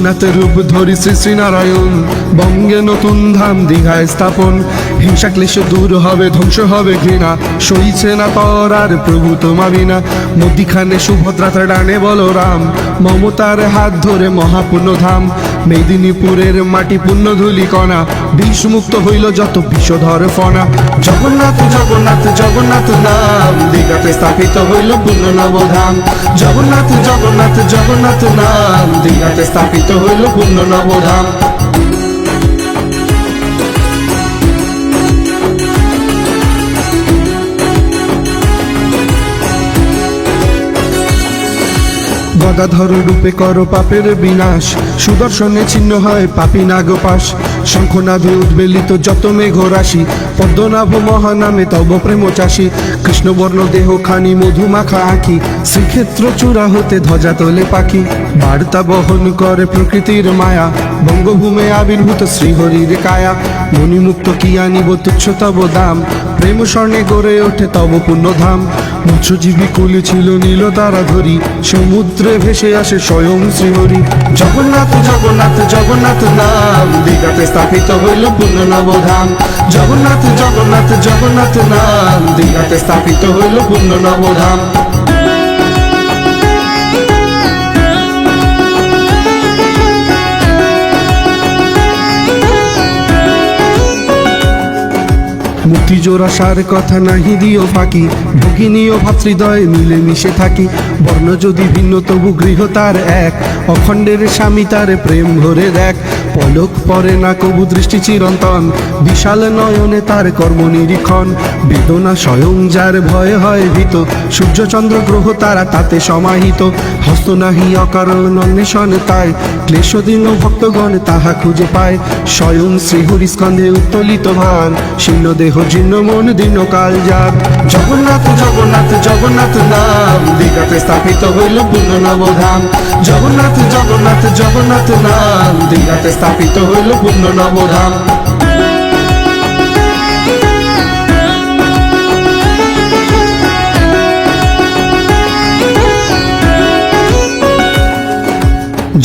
জগন্নাথের রূপ ধরি শ্রী শ্রীনারায়ণ, বঙ্গে নতুন ধাম দীঘায় স্থাপন। হিংসা ক্লেশ দূর হবে, ধ্বংস হবে ঘৃণা, সইছে না তর আর প্রভু তোমা বিনা। মধ্যিখানে সুভদ্রার ডানে বলরাম, মমতার হাত ধরে মহাপুণ্য ধাম। মেদিনীপুরের মাটি পুণ্য ধুলি কণা, বিষমুক্ত হইল যত বিষধর ফনা। জগন্নাথ জগন্নাথ জগন্নাথ নাম, দীঘাতে স্থাপিত হইল পুণ্য নবধাম। জগন্নাথ জগন্নাথ জগন্নাথ নাম, দীঘাতে স্থাপিত হইল পুণ্য নবধাম। গদাধর রূপে কর পাপের বিনাশ, সুদর্শনে ছিন্ন হয় পাপী নাগপাশ। শঙ্খনাদে উদ্বেলিত যত মেঘ রাশি, পদ্মনাভ মহানামে তব প্রেম চাষী। কৃষ্ণবর্ণ দেহ খানি মধুমাখা আঁখি, শ্রীক্ষেত্র চূড়া হতে ধ্বজা তোলে পাখি। বার্তা বহন করে প্রকৃতির মায়া, বঙ্গভূমে আবির্ভূত শ্রীহরির কায়া। মণিমুক্ত কি আনিব তুচ্ছ তব দাম, প্রেম স্বর্ণে গড়ে ওঠে তব পুণ্যধাম। মৎস্যজীবী কুলে ছিল নীল তারা ধরি, সমুদ্রে ভেসে আসে স্বয়ং শ্রীহরি। জগন্নাথ জগন্নাথ জগন্নাথ নাম, দীঘাতে স্থাপিত হইল পুণ্য নবধাম। জগন্নাথ জগন্নাথ জগন্নাথ নাম, দীঘাতে স্থাপিত হইল পুণ্য নবধাম। মুক্তি জোড়াসার কথা নাহি দিও ফাঁকি, ভগিনী ও ভাতৃদয় মিলে মিশে থাকি। বর্ণ যদি ভিন্ন তবু গৃহ তার এক, অখণ্ডের স্বামী তার প্রেম ভরে দেখ। পলক পরে না কবু দৃষ্টি চিরন্তন, বিশাল নয়নে তার কর্ম নিরীক্ষণ। বেদনা স্বয়ং যার ভয়ে হয় ভীত, সূর্যচন্দ্র গ্রহ তারা তাতে সমাহিত। হস্ত নাহি অকারণ অন্বেষণ তাই, ক্লেশদীন ভক্তগণ তাহা খুঁজে পায়। স্বয়ং শ্রীহরি স্কন্ধে উত্তোলিত ভান, শীর্ণ দেহ জীর্ণ মন দীর্ণ কাল যার। জগন্নাথ জগন্নাথ জগন্নাথ নাম, দীঘাতে স্থাপিত হইল পুণ্য নবধাম। জগন্নাথ জগন্নাথ জগন্নাথ নাম, দীঘাতে স্থাপিত হইল পুণ্য নবধাম।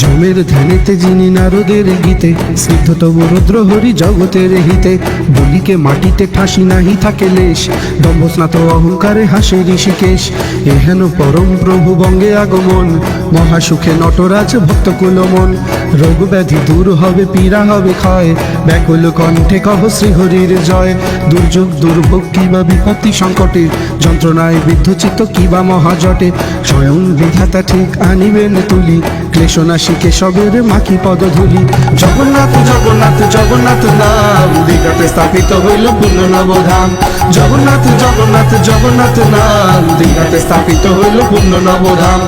যমের ধ্যানেতে যিনি নারদের গীতে, স্নিগ্ধ তব রুদ্র হরি জগতের হিতে। বলিকে মাটিতে ঠাসি নাহি থাকে লেশ, দম্ভস্নাত অহংকারে হাসে ঋষিকেশ। এহেন পরম প্রভু বঙ্গে আগমন, মহাসুখে নটরাজ ভক্ত কুলমন। রোগ ব্যাধি দূর হবে, পীড়া হবে ক্ষয়, ব্যাকুল কণ্ঠে কহ শ্রীহরির জয়। দুর্যোগ দুর্ভোগ কিবা বিপত্তি সংকটে, যন্ত্রণায় বিদ্ধচিত্ত কিবা মহাজটে। স্বয়ং বিধাতা ঠিক আনিবেন তুলি, ক্লেশনাশী কেশবের মাখি পদধূলি। জগন্নাথ জগন্নাথ জগন্নাথ নাম, দীঘাতে স্থাপিত হইল পুণ্য নবধাম। জগন্নাথ জগন্নাথ জগন্নাথ নাম, দীঘাতে স্থাপিত হইল পুণ্য নবধাম।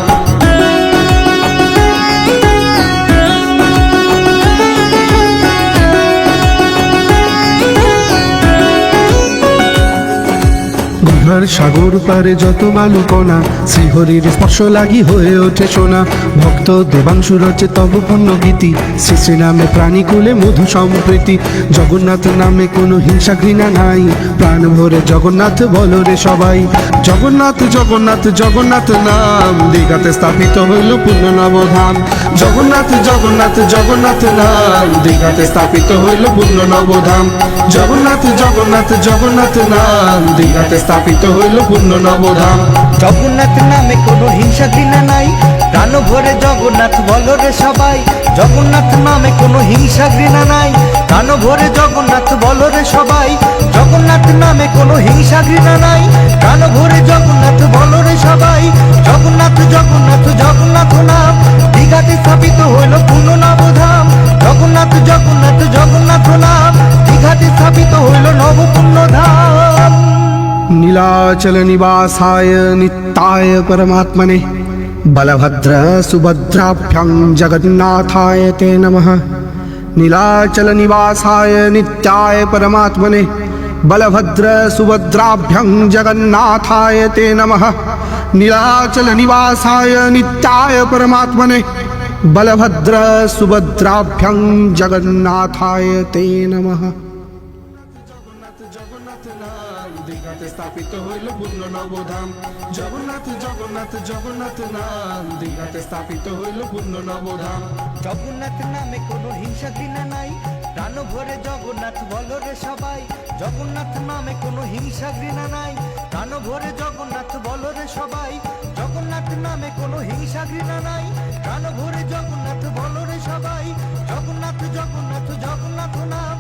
গঙ্গার সাগর পারে যত বালুকণা, শ্রীহরির স্পর্শ লাগি হয়ে ওঠে সোনা। ভক্ত দেবাংশু রচে তব পুণ্য গীতি, শ্রী শ্রী নামে প্রাণীকুলে মধু সম্প্রীতি। জগন্নাথ নামে কোনো হিংসা ঘৃণা নাই, প্রাণ ভরে জগন্নাথ বলো রে সবাই। জগন্নাথ জগন্নাথ জগন্নাথ নাম, দীঘাতে স্থাপিত হইল পুণ্য নবধাম। জগন্নাথ জগন্নাথ জগন্নাথ নাম, দীঘাতে স্থাপিত হইল পুণ্য নবধাম। জগন্নাথ জগন্নাথ জগন্নাথ নাম, দীঘাতে স্থাপিত হইল পুণ্য নবধাম। জগন্নাথ নামে কোনো হিংসা ঘৃণা নাই, প্রাণ ভরে জগন্নাথ বলো রে সবাই। জগন্নাথ নামে কোনো হিংসা ঘৃণা নাই, প্রাণ ভরে জগন্নাথ বলো রে সবাই। জগন্নাথ নামে কোনো হিংসা ঘৃণা নাই, প্রাণ ভরে জগন্নাথ বলো রে সবাই। জগন্নাথ জগন্নাথ জগন্নাথ নাম, দীঘাতে স্থাপিত হইল পুণ্য নবধাম। জগন্নাথ জগন্নাথ জগন্নাথ নাম, দীঘাতে স্থাপিত হইল নব পুণ্যধাম। নীলাচল নিবাসায় নিত্যায় পরমাত্মনে, বলভদ্র সুভদ্রাভ্যাং জগন্নাথায় তে নমঃ। নীলাচল নিবাসায় নিত্যায় পরমাত্মনে, বলভদ্র সুভদ্রাভ্যাং জগন্নাথায় তে নমঃ। নীলাচল নিবাসায় নিত্যায় পরমাত্মনে, বলভদ্র সুভদ্রাভ্যাং জগন্নাথায় তে নমঃ। জগন্নাথ জগন্নাথ নাম, দীঘাতে স্থাপিত হইল পূর্ণ নবধাম। জগন্নাথ জগন্নাথ জগন্নাথ নাম, দীঘাতে স্থাপিত হইল পূর্ণ নবধাম। জগন্নাথ নামে কোনো হিংসা ঘৃণা নাই, প্রাণ ভরে জগন্নাথ বলো রে সবাই। জগন্নাথ নামে কোনো হিংসা ঘৃণা নাই, প্রাণ ভরে জগন্নাথ বলো রে সবাই। জগন্নাথ নামে কোনো হিংসা ঘৃণা নাই, প্রাণ ভরে জগন্নাথ বলো রে সবাই। জগন্নাথ জগন্নাথ জগন্নাথ নাম,